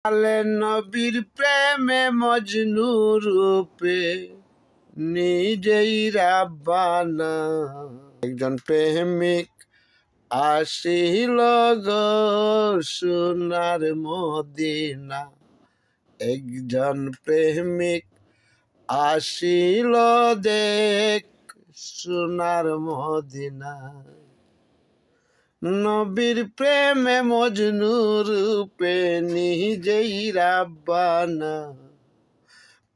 আলে নবীর প্রেমে মজনু রূপে নিজেই রাব্বানা। একজন প্রেমিক আসিল গো সোনার মদিনা। একজন প্রেমিক আসিল দেখ সোনার মদিনা। নবীর প্রেমে মজনু রূপে নিজেই রাব্বানা।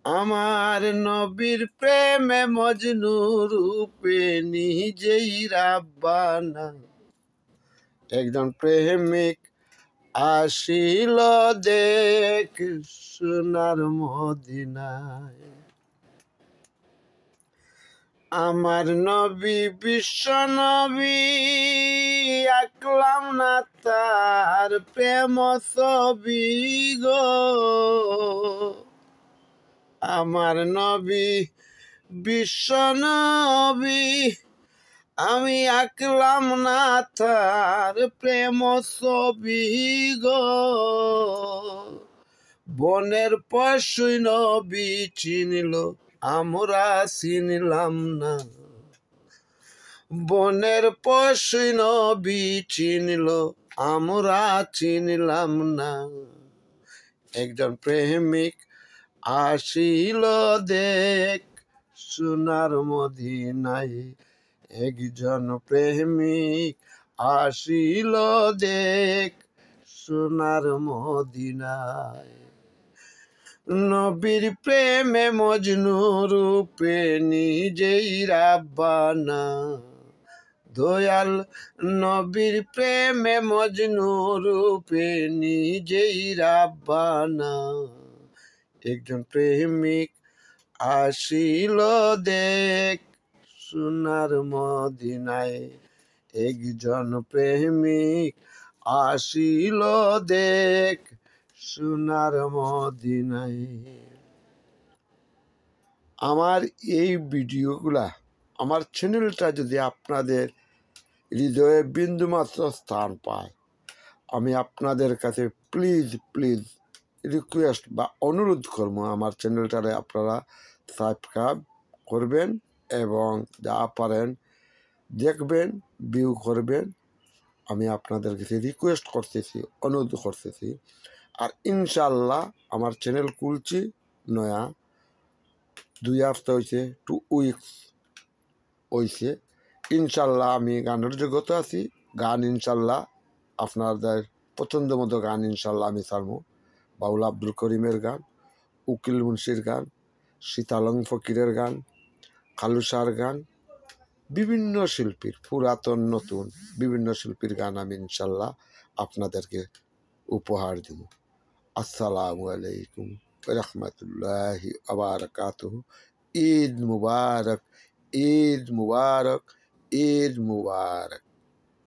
আমার নবীর প্রেমে মজনু রূপে নিজেই রাব্বানা। একজন প্রেমিক আসিল দেখ সোনার মদিনায়। আমার নবী বিশ্ব নবী আঁকলাম না তার প্রেম ছবি গো। আমার নবী বিশ্ব নবী আমি আঁকলাম না তার প্রেম ছবি গো। বনের পশু নবী চিনিল আমরা চিনলাম না। বনের পশু নবী চিনিল আমরা চিনলাম না। একজন প্রেমিক আসিল দেখ সোনার মদিনায়। একজন প্রেমিক আসিল দেখ সোনার মদিনায়। নবীর প্রেমে মজনু রূপে নিজেই রাব্বানা। দয়াল নবীর প্রেমে মজনু রূপে নিজেই রাব্বানা। একজন প্রেমিক আসিল দেখ সোনার মদিনায়। একজন প্রেমিক আসিল দেখ সোনার মদিনায়। আমার এই ভিডিওগুলা আমার চ্যানেলটা যদি আপনাদের হৃদয়ে বিন্দুমাত্র স্থান পায়, আমি আপনাদের কাছে প্লিজ রিকোয়েস্ট বা অনুরোধ করবো আমার চ্যানেলটারে আপনারা সাবস্ক্রাইব করবেন এবং যা পারেন দেখবেন, ভিউ করবেন। আমি আপনাদের কাছে রিকোয়েস্ট করতেছি, অনুরোধ করতেছি। আর ইনশাল্লাহ আমার চ্যানেল খুলছি নয়া 2 হপ্তাহ হয়েছে, 2 উইকস হয়েছে। ইনশাল্লাহ আমি গানের জগতে আছি। গান ইনশাল্লাহ আপনাদের পছন্দ মতো গান ইনশাল্লাহ আমি ছাড়বো। বাউল আব্দুল করিমের গান, উকিল মুন্সির গান, সীতালং ফকিরের গান, খালুসার গান, বিভিন্ন শিল্পীর পুরাতন নতুন বিভিন্ন শিল্পীর গান আমি ইনশাল্লাহ আপনাদেরকে উপহার দেব। আসসালামু আলাইকুম রহমতুল্লাহি ওয়া বারাকাতুহু। ঈদ মুবারক, ঈদ মুবারক, ঈদ মুবারক।